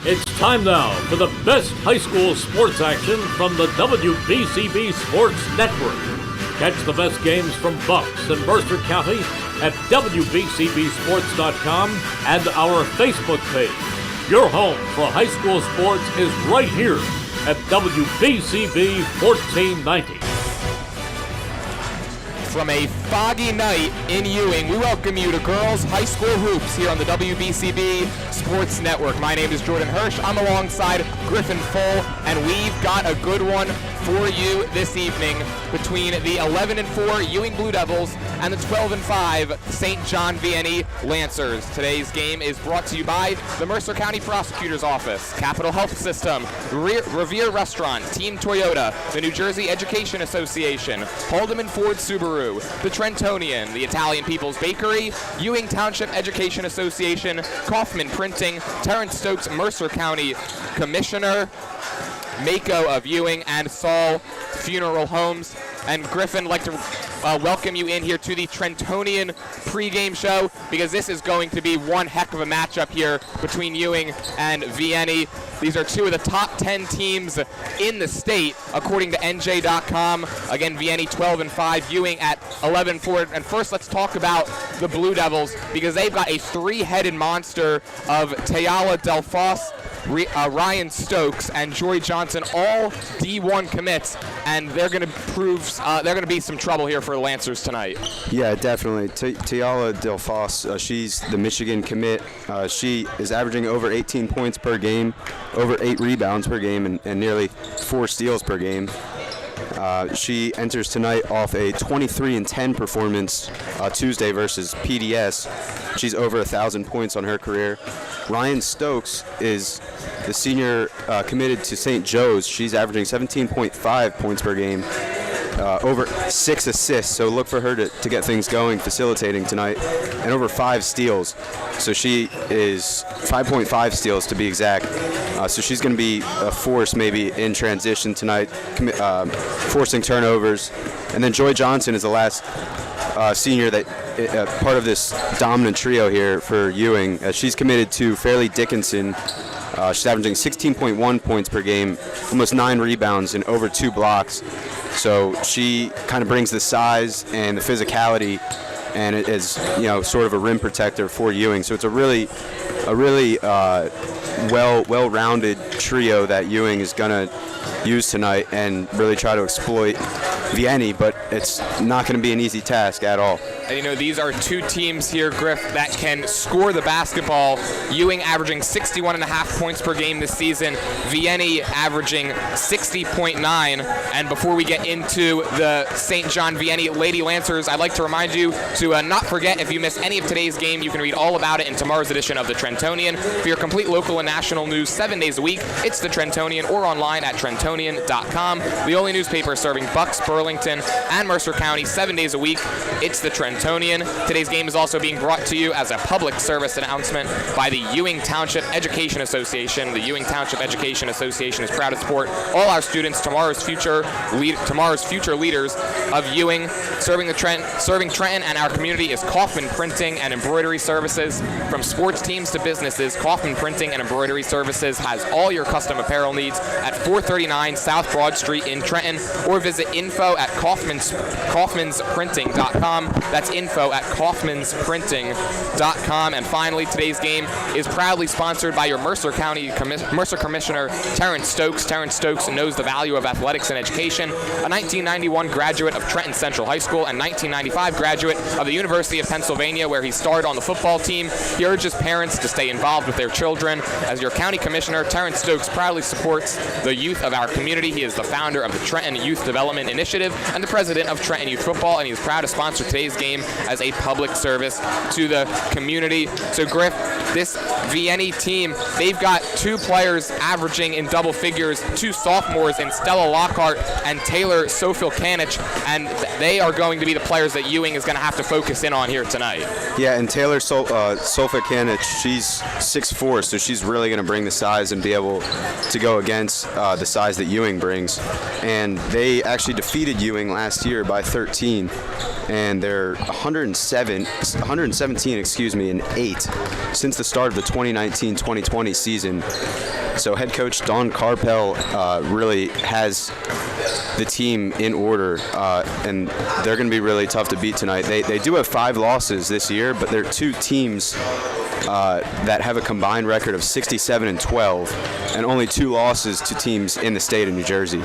It's time now for the best high school sports action from the WBCB Sports Network. Catch the best games from Bucks and Mercer County at WBCBSports.com and our Facebook page. Your home for high school sports is right here at WBCB 1490. From a foggy night in Ewing, we welcome you to Girls High School Hoops here on the WBCB Sports Network. My name is Jordan Hirsch. I'm alongside Griffin Full, and we've got a good one for you this evening between the 11-4 Ewing Blue Devils and the 12-5 St. John Vianney Lancers. Today's game is brought to you by the Mercer County Prosecutor's Office, Capital Health System, Revere Restaurant, Team Toyota, the New Jersey Education Association, Haldeman Ford Subaru, the Trentonian, the Italian People's Bakery, Ewing Township Education Association, Kaufman Printing, Terrence Stokes Mercer County Commissioner, Mako of Ewing, and Saul Funeral Homes. And Griffin, I'd like to welcome you in here to the Trentonian pregame show, because this is going to be one heck of a matchup here between Ewing and Vianney. These are two of the top 10 teams in the state, according to NJ.com. Again, Vianney 12-5, Ewing at 11-4. And first, let's talk about the Blue Devils, because they've got a three-headed monster of Tayala Delfos, Ryan Stokes, and Joy Johnson, all D1 commits, and they're going to be some trouble here for the Lancers tonight. Yeah, definitely. Tayala Delfos, she's the Michigan commit. She is averaging over 18 points per game, over 8 rebounds per game, and nearly 4 steals per game. She enters tonight off a 23-10 performance Tuesday versus PDS. She's over 1,000 points on her career. Ryan Stokes is the senior committed to St. Joe's. She's averaging 17.5 points per game, over 6 assists, so look for her to get things going, facilitating tonight, and over 5 steals. So she is 5.5 steals to be exact. So she's going to be a force maybe in transition tonight, forcing turnovers. And then Joy Johnson is the last senior that part of this dominant trio here for Ewing. She's committed to Fairleigh Dickinson. She's averaging 16.1 points per game, almost 9 rebounds, and over 2 blocks. So she kind of brings the size and the physicality, and it is, sort of a rim protector for Ewing. So it's a really well-rounded trio that Ewing is going to use tonight and really try to exploit Vianney, but it's not going to be an easy task at all. And these are two teams here, Griff, that can score the basketball. Ewing averaging 61.5 points per game this season. Vianney averaging 60.9. And before we get into the St. John Vianney Lady Lancers, I'd like to remind you to not forget, if you miss any of today's game, you can read all about it in tomorrow's edition of the Trentonian. For your complete local and national news 7 days a week, it's the Trentonian, or online at Trentonian.com. The only newspaper serving Bucks, Burlington, and Mercer County 7 days a week. It's the Trentonian. Today's game is also being brought to you as a public service announcement by the Ewing Township Education Association. The Ewing Township Education Association is proud to support all our students, tomorrow's future leaders of Ewing. Serving Trenton and our community is Kaufman Printing and Embroidery Services. From sports teams to businesses, Kaufman Printing and Embroidery Services has all your custom apparel needs at 439 South Broad Street in Trenton, or visit info at kaufmansprinting.com. That's info at kaufmansprinting.com. And finally, today's game is proudly sponsored by your Mercer Commissioner, Terrence Stokes. Terrence Stokes knows the value of athletics and education. A 1991 graduate of Trenton Central High School and 1995 graduate of the University of Pennsylvania, where he starred on the football team. He urges parents to stay involved with their children. As your county commissioner, Terrence Stokes proudly supports the youth of our community. He is the founder of the Trenton Youth Development Initiative and the president of Trenton Youth Football, and he is proud to sponsor today's game as a public service to the community. So Griff, this Vianney team, they've got 2 players averaging in double figures, 2 sophomores in Stella Lockhart and Taylor Sofil-Kanich, and they are going to be the players that Ewing is going to have to focus in on here tonight. Yeah, and Taylor Sofil-Kanich, she's 6'4", so she's really going to bring the size and be able to go against the size that Ewing brings. And they actually defeated Ewing last year by 13, and they're 117, and 8 since the the start of the 2019-2020 season. So head coach Don Carpel really has the team in order, and they're going to be really tough to beat tonight. They do have 5 losses this year, but they're 2 teams that have a combined record of 67-12, and only 2 losses to teams in the state of New Jersey.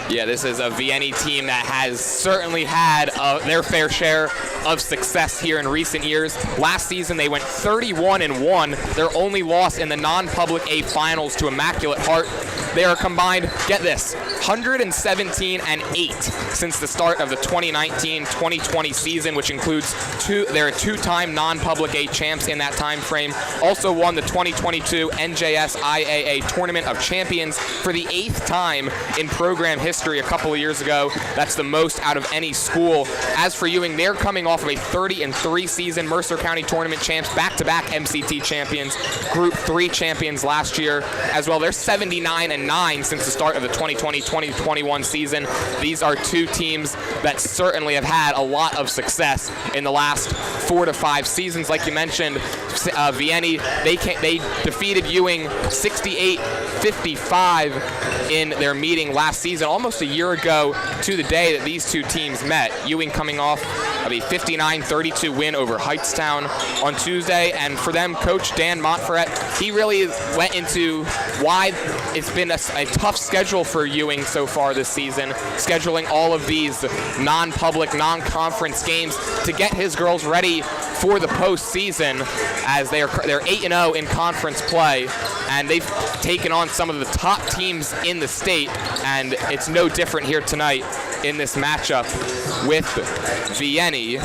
Yeah, this is a Vianney team that has certainly had their fair share of success here in recent years. Last season, they went 31-1. Their only loss in the non-public A finals to Immaculate Heart. They are combined, get this, 117-8 since the start of the 2019-2020 season, which includes they're a 2-time non-public A champs in that time frame. Also won the 2022 NJS IAA Tournament of Champions for the 8th time in program history a couple of years ago. That's the most out of any school. As for Ewing, they're coming off of a 30-3 season, Mercer County Tournament champs, back-to-back MCT champions, Group 3 champions last year as well. They're 79-9 since the start of the 2020-2021 season. These are 2 teams that certainly have had a lot of success in the last 4 to 5 seasons. Like you mentioned, Vianney, they defeated Ewing 68-55 in their meeting last season, almost a year ago to the day that these 2 teams met. Ewing coming off of a 59-32 win over Heightstown on Tuesday, and for them, Coach Dan Montferret, he really went into why it's been a tough schedule for Ewing so far this season, scheduling all of these non-public, non-conference games to get his girls ready for the postseason, as they're 8-0 in conference play, and they've taken on some of the top teams in the state, and it's no different here tonight in this matchup with Vianney.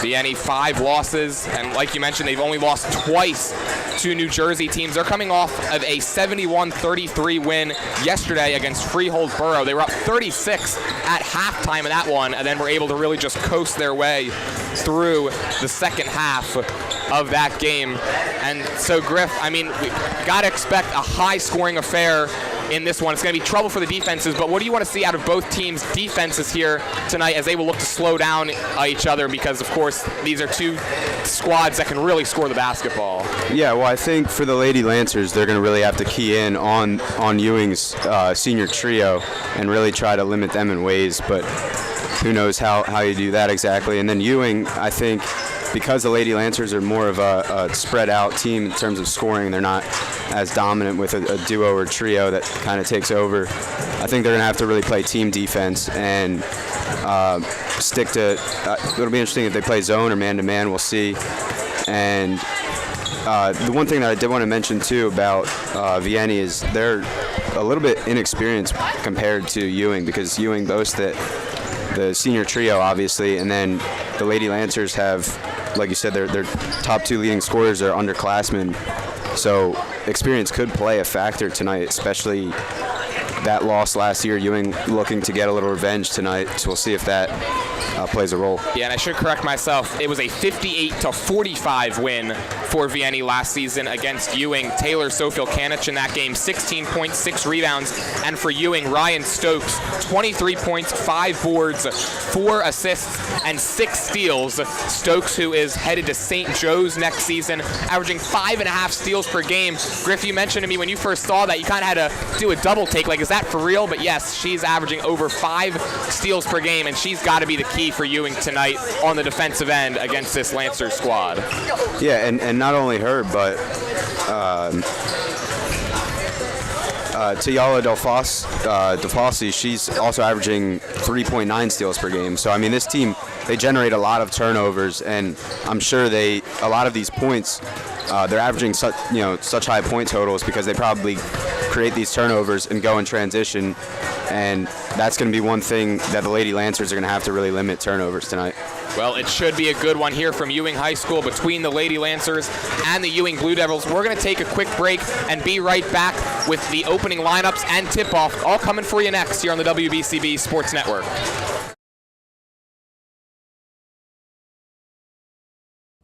Vianney 5 losses, and like you mentioned, they've only lost twice to New Jersey teams. They're coming off of a 71-33 win yesterday against Freehold Borough. They were up 36 at halftime in that one, and then were able to really just coast their way through the second half of that game. And so, Griff, I mean, we got to expect a high-scoring affair in this one. It's going to be trouble for the defenses, but what do you want to see out of both teams' defenses here tonight as they will look to slow down each other, because, of course, these are 2 squads that can really score the basketball? Yeah, well, I think for the Lady Lancers, they're going to really have to key in on Ewing's senior trio and really try to limit them in ways, but who knows how you do that exactly. And then Ewing, I think, because the Lady Lancers are more of a spread-out team in terms of scoring, they're not as dominant with a duo or trio that kind of takes over. I think they're going to have to really play team defense and stick to it'll be interesting if they play zone or man-to-man. We'll see. And the one thing that I did want to mention, too, about Vianney is they're a little bit inexperienced compared to Ewing, because Ewing boasts the senior trio, obviously, and then the Lady Lancers have, like you said, their top 2 leading scorers are underclassmen. So experience could play a factor tonight, especially that loss last year. Ewing looking to get a little revenge tonight, so we'll see if that plays a role. Yeah, and I should correct myself. It was a 58-45 win for Vianney last season against Ewing. Taylor Sofiel-Kanich in that game, 16 points, 6 rebounds. And for Ewing, Ryan Stokes, 23 points, 5 boards, 4 assists, and 6 steals. Stokes, who is headed to St. Joe's next season, averaging 5.5 steals per game. Griff, you mentioned to me when you first saw that, you kind of had to do a double take. Like, is that for real? But yes, she's averaging over 5 steals per game, and she's got to be the key for Ewing tonight on the defensive end against this Lancer squad. Yeah, and not only her, but Tayala DeFossi, she's also averaging 3.9 steals per game. So, I mean, this team, they generate a lot of turnovers, and I'm sure a lot of these points, they're averaging such high point totals because they probably create these turnovers and go in transition, and that's going to be one thing that the Lady Lancers are going to have to really limit turnovers tonight. Well, it should be a good one here from Ewing High School between the Lady Lancers and the Ewing Blue Devils. We're going to take a quick break and be right back with the opening lineups and tip-off, all coming for you next here on the WBCB Sports Network.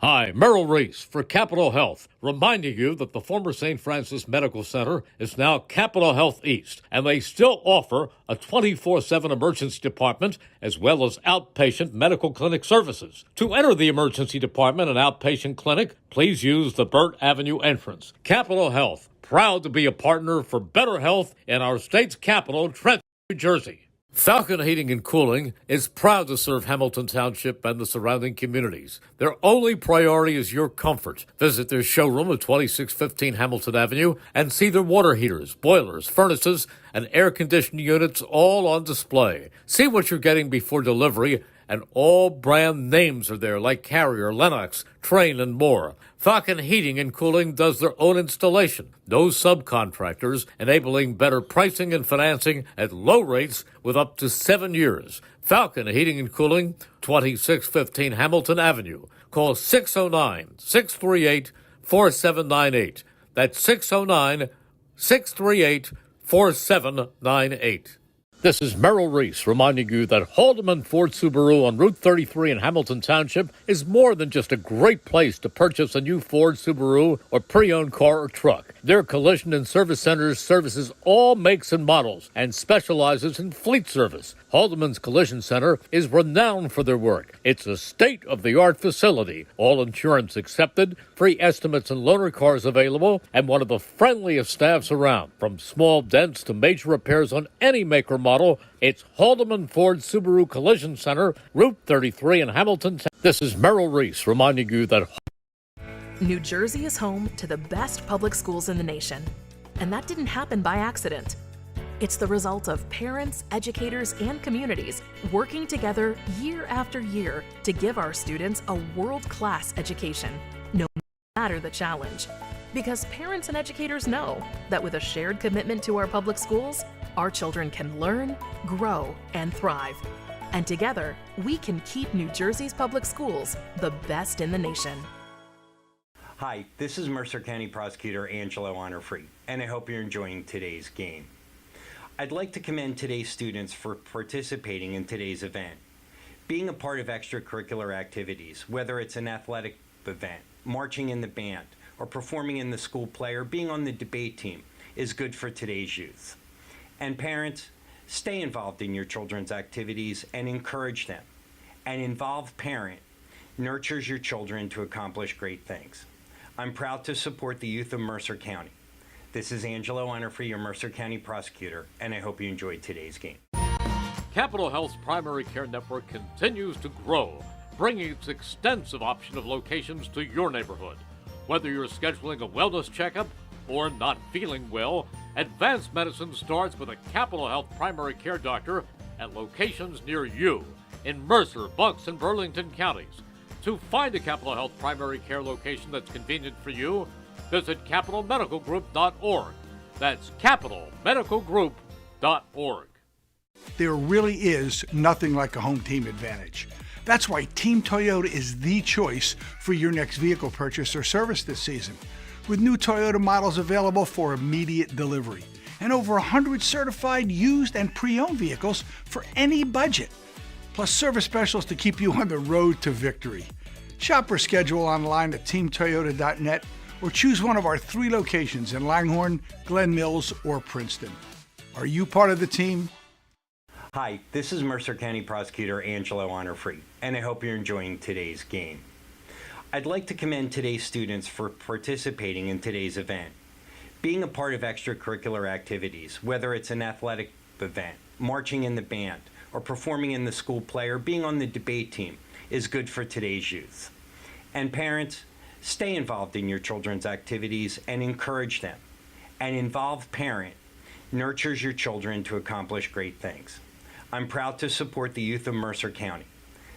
Hi, Merrill Reese for Capital Health, reminding you that the former St. Francis Medical Center is now Capital Health East, and they still offer a 24/7 emergency department as well as outpatient medical clinic services. To enter the emergency department and outpatient clinic, please use the Burt Avenue entrance. Capital Health, proud to be a partner for better health in our state's capital, Trenton, New Jersey. Falcon Heating and Cooling is proud to serve Hamilton Township and the surrounding communities. Their only priority is your comfort. Visit their showroom at 2615 Hamilton Avenue and see their water heaters, boilers, furnaces, and air conditioning units all on display. See what you're getting before delivery, and all brand names are there like Carrier, Lennox, Trane, and more. Falcon Heating and Cooling does their own installation. No subcontractors, enabling better pricing and financing at low rates with up to 7 years. Falcon Heating and Cooling, 2615 Hamilton Avenue. Call 609-638-4798. That's 609-638-4798. This is Merrill Reese reminding you that Haldeman Ford Subaru on Route 33 in Hamilton Township is more than just a great place to purchase a new Ford Subaru or pre-owned car or truck. Their collision and service centers services all makes and models and specializes in fleet service. Haldeman's Collision Center is renowned for their work. It's a state-of-the-art facility, all insurance accepted, free estimates and loaner cars available, and one of the friendliest staffs around. From small dents to major repairs on any make or model, it's Haldeman Ford Subaru Collision Center, Route 33 in Hamilton. This is Merrill Reese reminding you that New Jersey is home to the best public schools in the nation. And that didn't happen by accident. It's the result of parents, educators, and communities working together year after year to give our students a world-class education, no matter the challenge. Because parents and educators know that with a shared commitment to our public schools, our children can learn, grow, and thrive. And together, we can keep New Jersey's public schools the best in the nation. Hi, this is Mercer County Prosecutor Angelo Honorfree, and I hope you're enjoying today's game. I'd like to commend today's students for participating in today's event. Being a part of extracurricular activities, whether it's an athletic event, marching in the band, or performing in the school play, or being on the debate team, is good for today's youth. And parents, stay involved in your children's activities and encourage them. An involved parent nurtures your children to accomplish great things. I'm proud to support the youth of Mercer County. This is Angelo Honorfree, your Mercer County Prosecutor, and I hope you enjoyed today's game. Capital Health's primary care network continues to grow, bringing its extensive option of locations to your neighborhood. Whether you're scheduling a wellness checkup or not feeling well, advanced medicine starts with a Capital Health primary care doctor at locations near you in Mercer, Bucks, and Burlington counties. To find a Capital Health primary care location that's convenient for you, visit capitalmedicalgroup.org. That's capitalmedicalgroup.org. There really is nothing like a home team advantage. That's why Team Toyota is the choice for your next vehicle purchase or service this season. With new Toyota models available for immediate delivery and over 100 certified used and pre-owned vehicles for any budget. Plus service specials to keep you on the road to victory. Shop or schedule online at teamtoyota.net or choose one of our 3 locations in Langhorne, Glen Mills, or Princeton. Are you part of the team? Hi, this is Mercer County Prosecutor Angelo Honorfree, and I hope you're enjoying today's game. I'd like to commend today's students for participating in today's event. Being a part of extracurricular activities, whether it's an athletic event, marching in the band, or performing in the school play, or being on the debate team, is good for today's youth. And parents, stay involved in your children's activities and encourage them. An involved parent nurtures your children to accomplish great things. I'm proud to support the youth of Mercer County.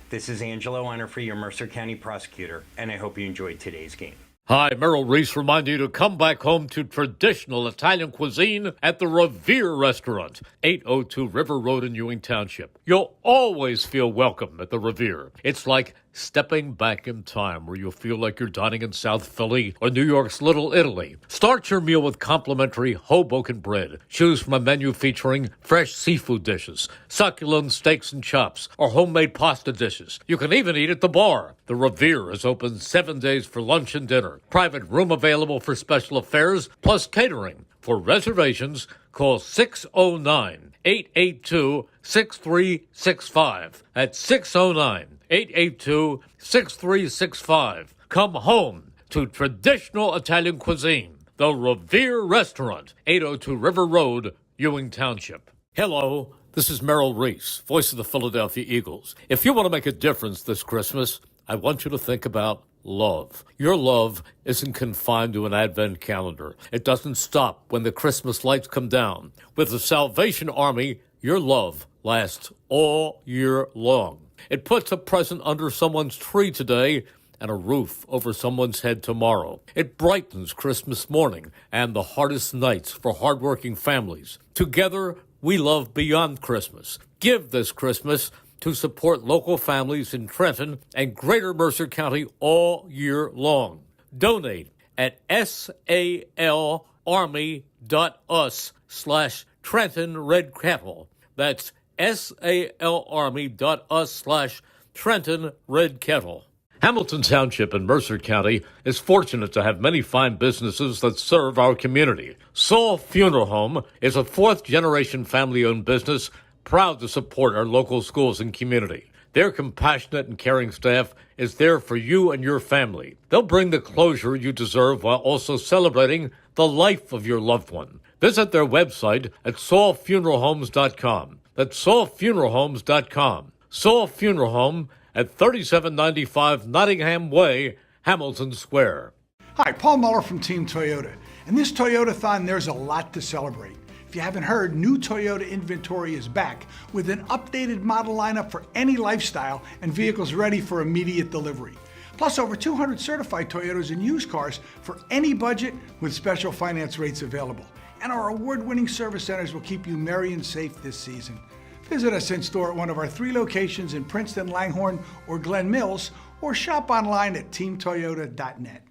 This is Angelo Honorfree, your Mercer County Prosecutor, and I hope you enjoyed today's game. Hi, Merrill Reese reminding you to come back home to traditional Italian cuisine at the Revere Restaurant, 802 River Road in Ewing Township. You'll always feel welcome at the Revere. It's like stepping back in time where you'll feel like you're dining in South Philly or New York's Little Italy. Start your meal with complimentary Hoboken bread. Choose from a menu featuring fresh seafood dishes, succulent steaks and chops, or homemade pasta dishes. You can even eat at the bar. The Revere is open 7 days for lunch and dinner. Private room available for special affairs, plus catering. For reservations, call 609-882-6365. That's 609-882-6365. Come home to traditional Italian cuisine. The Revere Restaurant, 802 River Road, Ewing Township. Hello, this is Merrill Reese, voice of the Philadelphia Eagles. If you want to make a difference this Christmas, I want you to think about love. Your love isn't confined to an advent calendar. It doesn't stop when the Christmas lights come down. With the Salvation Army, your love lasts all year long. It puts a present under someone's tree today and a roof over someone's head tomorrow. It brightens Christmas morning and the hardest nights for hardworking families. Together, we love beyond Christmas. Give this Christmas to support local families in Trenton and Greater Mercer County all year long. Donate at salarmy.us/Trenton Red Kettle. That's salarmy.us/Trenton Red Kettle. Hamilton Township in Mercer County is fortunate to have many fine businesses that serve our community. Saul Funeral Home is a fourth-generation family-owned business proud to support our local schools and community. Their compassionate and caring staff is there for you and your family. They'll bring the closure you deserve while also celebrating the life of your loved one. Visit their website at saulfuneralhomes.com. That's saulfuneralhomes.com. Saul Funeral Home at 3795 Nottingham Way, Hamilton Square. Hi, Paul Muller from Team Toyota. And this Toyota-thon, there's a lot to celebrate. If you haven't heard, new Toyota inventory is back with an updated model lineup for any lifestyle and vehicles ready for immediate delivery. Plus over 200 certified Toyotas and used cars for any budget with special finance rates available. And our award-winning service centers will keep you merry and safe this season. Visit us in store at one of our 3 locations in Princeton, Langhorne, or Glen Mills, or shop online at teamtoyota.net.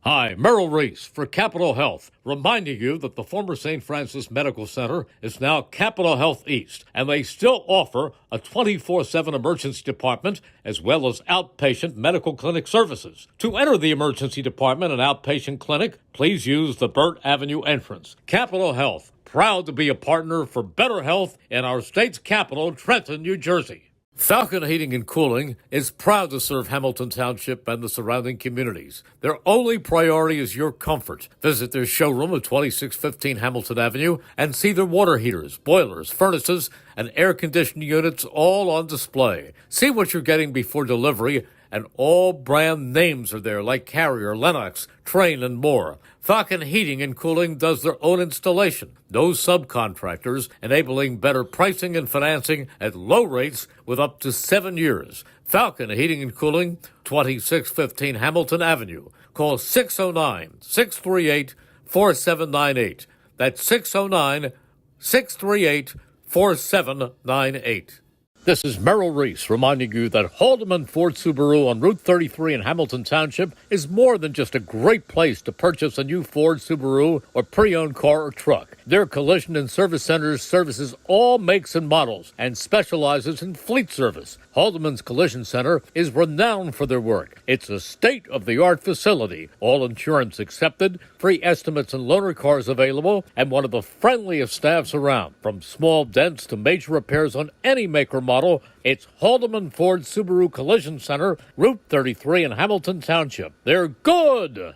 Hi, Merrill Reese for Capital Health, reminding you that the former St. Francis Medical Center is now Capital Health East, and they still offer a 24/7 emergency department as well as outpatient medical clinic services. To enter the emergency department and outpatient clinic, please use the Burt Avenue entrance. Capital Health, proud to be a partner for better health in our state's capital, Trenton, New Jersey. Falcon Heating and Cooling is proud to serve Hamilton Township and the surrounding communities. Their only priority is your comfort. Visit their showroom at 2615 Hamilton Avenue and see their water heaters, boilers, furnaces, and air conditioning units all on display. See what you're getting before delivery, and all brand names are there like Carrier, Lennox, Trane, and more. Falcon Heating and Cooling does their own installation. No subcontractors, enabling better pricing and financing at low rates with up to 7 years. Falcon Heating and Cooling, 2615 Hamilton Avenue. Call 609-638-4798. That's 609-638-4798. This is Merrill Reese reminding you that Haldeman Ford Subaru on Route 33 in Hamilton Township is more than just a great place to purchase a new Ford Subaru or pre-owned car or truck. Their collision and service centers services all makes and models and specializes in fleet service. Haldeman's Collision Center is renowned for their work. It's a state-of-the-art facility, all insurance accepted, free estimates and loaner cars available, and one of the friendliest staffs around. From small dents to major repairs on any make or model, it's Haldeman Ford Subaru Collision Center, Route 33 in Hamilton Township. They're good!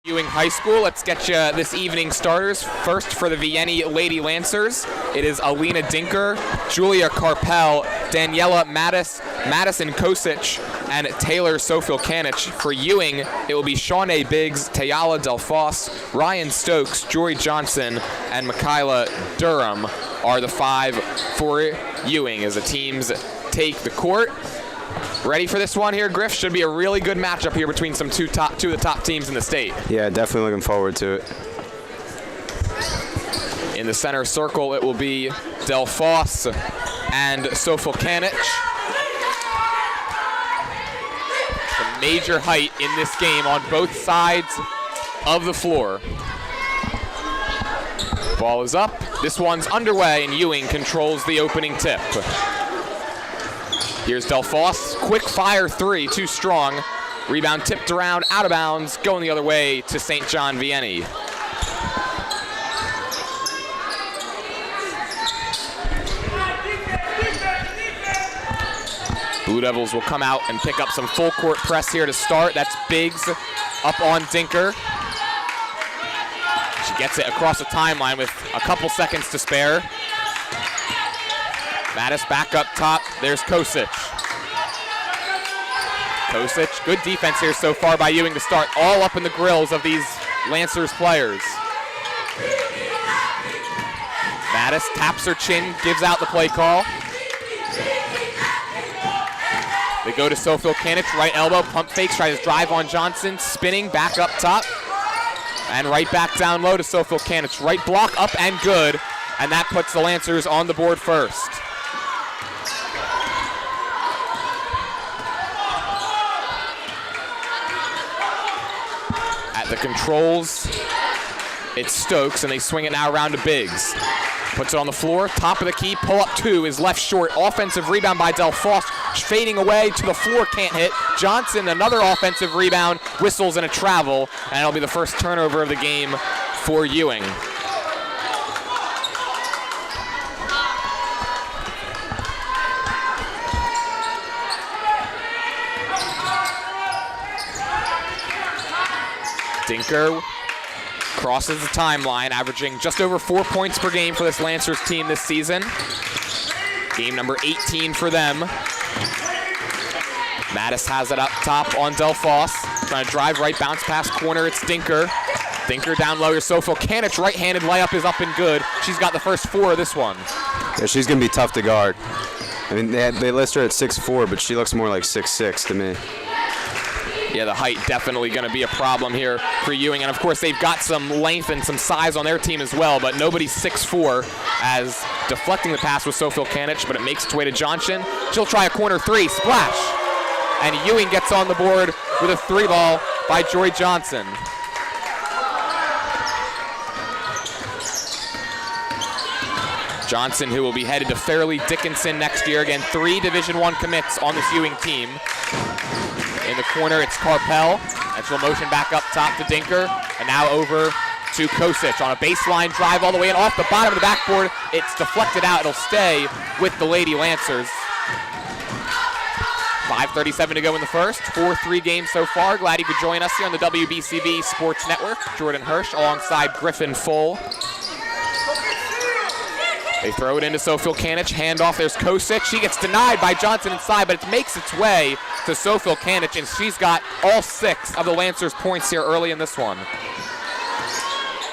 Ewing High School, let's get you this evening starters. First for the Vianney Lady Lancers, it is Alina Dinker, Julia Carpel, Daniela Madison Kosic, and Taylor Sofil-Kanich. For Ewing, it will be Shawnee Biggs, Tayala Delfos, Ryan Stokes, Jory Johnson, and Michaela Durham are the 5 for Ewing as the teams take the court. Ready for this one here, Griff? Should be a really good matchup here between two of the top teams in the state. Yeah, definitely looking forward to it. In the center circle, it will be Delfos and Sofilkanich. A major height in this game on both sides of the floor. Ball is up. This one's underway, and Ewing controls the opening tip. Here's Delphos. Quick fire three, too strong. Rebound tipped around, out of bounds, going the other way to St. John Vianney. Blue Devils will come out and pick up some full court press here to start. That's Biggs up on Dinker. She gets it across the timeline with a couple seconds to spare. Mattis back up top. There's Kosic. Kosic, good defense here so far by Ewing to start, all up in the grills of these Lancers players. Mattis taps her chin, gives out the play call. They go to Sofilkanich, right elbow, pump fakes, tries to drive on Johnson, spinning, back up top. And right back down low to Sofilkanich. Right block up and good, and that puts the Lancers on the board first. At the controls, it's Stokes, and they swing it now around to Biggs. Puts it on the floor, top of the key, pull up two is left short. Offensive rebound by Delphos, fading away to the floor, can't hit. Johnson, another offensive rebound, whistles and a travel, and it'll be the first turnover of the game for Ewing. Dinker crosses the timeline, averaging just over 4 points per game for this Lancers team this season. Game number 18 for them. Mattis has it up top on Delphos. Trying to drive right, bounce pass corner, it's Dinker. Dinker down low to Sofilkanich, right-handed layup is up and good. She's got the first four of this one. Yeah, she's going to be tough to guard. I mean, they list her at 6'4", but she looks more like 6'6" to me. Yeah, the height definitely going to be a problem here for Ewing. And, of course, they've got some length and some size on their team as well, but nobody's 6'4", as deflecting the pass with Sofilkanich, but it makes its way to Johnson. She'll try a corner three, splash. And Ewing gets on the board with a three ball by Joy Johnson. Johnson, who will be headed to Fairleigh Dickinson next year. Again, 3 Division I commits on this Ewing team. In the corner, it's Carpel. And she'll motion back up top to Dinker. And now over to Kosic on a baseline drive all the way in off the bottom of the backboard. It's deflected out. It'll stay with the Lady Lancers. 5:37 to go in the first. 4-3 games so far. Glad you could join us here on the WBCB Sports Network. Jordan Hirsch alongside Griffin Full. They throw it into Sofilkanich, handoff, there's Kosic. She gets denied by Johnson inside, but it makes its way to Sofilkanich, and she's got all 6 of the Lancers' points here early in this one.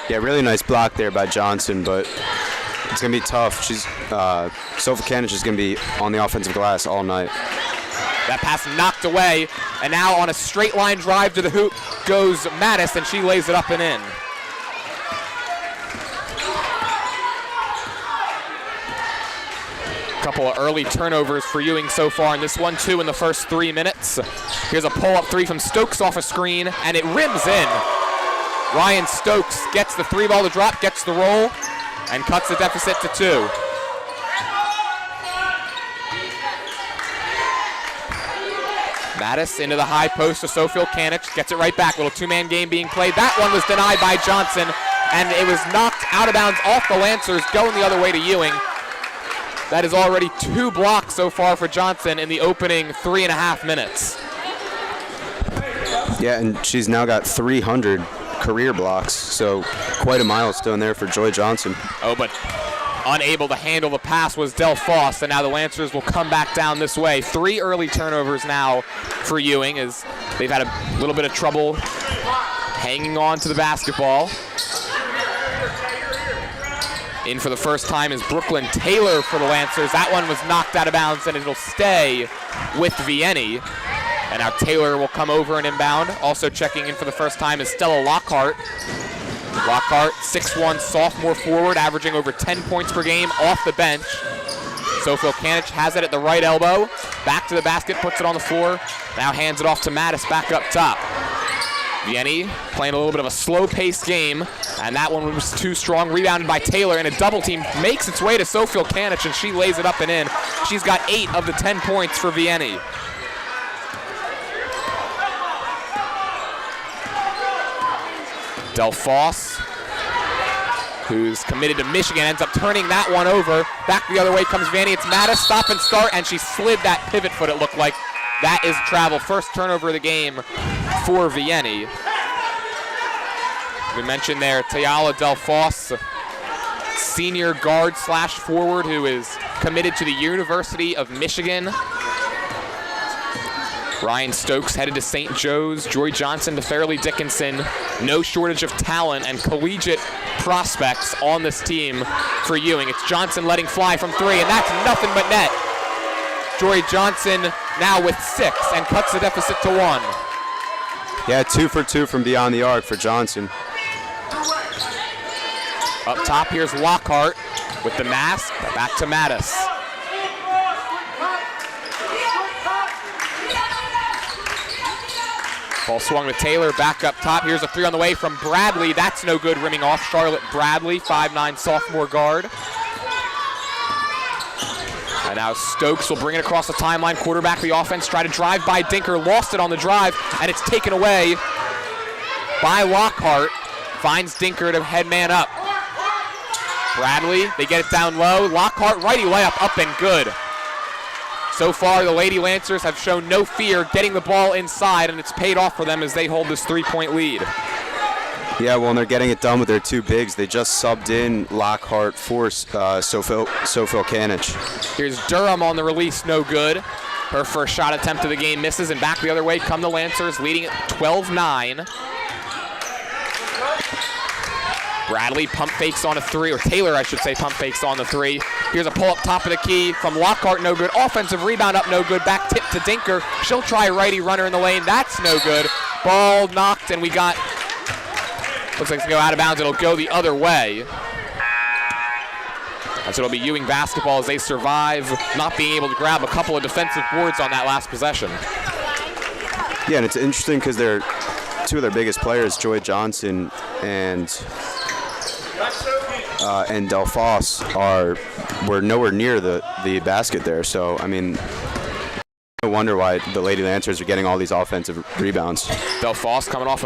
Yeah, really nice block there by Johnson, but it's going to be tough. Sofilkanich is going to be on the offensive glass all night. That pass knocked away, and now on a straight line drive to the hoop goes Mattis, and she lays it up and in. Couple of early turnovers for Ewing so far in this one, 2 in the first 3 minutes. Here's a pull-up three from Stokes off a screen, and it rims in. Ryan Stokes gets the 3 ball to drop, gets the roll, and cuts the deficit to 2. Mattis into the high post to Sofilkanich, gets it right back. Little 2-man game being played. That one was denied by Johnson, and it was knocked out of bounds off the Lancers, going the other way to Ewing. That is already 2 blocks so far for Johnson in the opening 3.5 minutes. Yeah, and she's now got 300 career blocks, so quite a milestone there for Joy Johnson. Oh, but unable to handle the pass was Delphos, and now the Lancers will come back down this way. 3 early turnovers now for Ewing, as they've had a little bit of trouble hanging on to the basketball. In for the first time is Brooklyn Taylor for the Lancers. That one was knocked out of bounds, and it'll stay with Vianney. And now Taylor will come over and inbound. Also checking in for the first time is Stella Lockhart. Lockhart, 6'1", sophomore forward, averaging over 10 points per game off the bench. Sophil Kanich has it at the right elbow. Back to the basket, puts it on the floor. Now hands it off to Mattis back up top. Vianney playing a little bit of a slow-paced game, and that one was too strong. Rebounded by Taylor, and a double team makes its way to Sophil Kanich, and she lays it up and in. She's got 8 of the 10 points for Vianney. Delphos, who's committed to Michigan, ends up turning that one over. Back the other way comes Vianney. It's Mattis, stop and start, and she slid that pivot foot, it looked like. That is travel. First turnover of the game for Vianney. We mentioned there Tayala Delphos, senior guard slash forward who is committed to the University of Michigan. Ryan Stokes headed to St. Joe's, Joy Johnson to Fairleigh Dickinson. No shortage of talent and collegiate prospects on this team for Ewing. It's Johnson letting fly from 3, and that's nothing but net. Joy Johnson now with 6 and cuts the deficit to 1. Yeah, 2 for 2 from beyond the arc for Johnson. Up top, here's Lockhart with the mask. Back to Mattis. Ball swung to Taylor, back up top. Here's a 3 on the way from Bradley. That's no good, rimming off. Charlotte Bradley, 5'9" sophomore guard. And now Stokes will bring it across the timeline. Quarterback the offense, try to drive by Dinker, lost it on the drive, and it's taken away by Lockhart. Finds Dinker to head man up. Bradley, they get it down low. Lockhart, righty layup, up and good. So far, the Lady Lancers have shown no fear getting the ball inside, and it's paid off for them as they hold this 3-point lead. Yeah, well, and they're getting it done with their 2 bigs. They just subbed in Lockhart for Sophil Kanich. Here's Durham on the release, no good. Her first shot attempt of the game misses, and back the other way come the Lancers, leading at 12-9. Bradley pump fakes on a 3, or Taylor, I should say, pump fakes on the 3. Here's a pull up top of the key from Lockhart, no good. Offensive rebound up, no good. Back tip to Dinker. She'll try a righty runner in the lane. That's no good. Ball knocked, and we got, looks like it's going to go out of bounds. It'll go the other way. And so it'll be Ewing basketball as they survive not being able to grab a couple of defensive boards on that last possession. Yeah, and it's interesting because they're 2 of their biggest players, Joy Johnson and Delphos, were nowhere near the basket there. So, I mean, no wonder why the Lady Lancers are getting all these offensive rebounds. Delphos coming off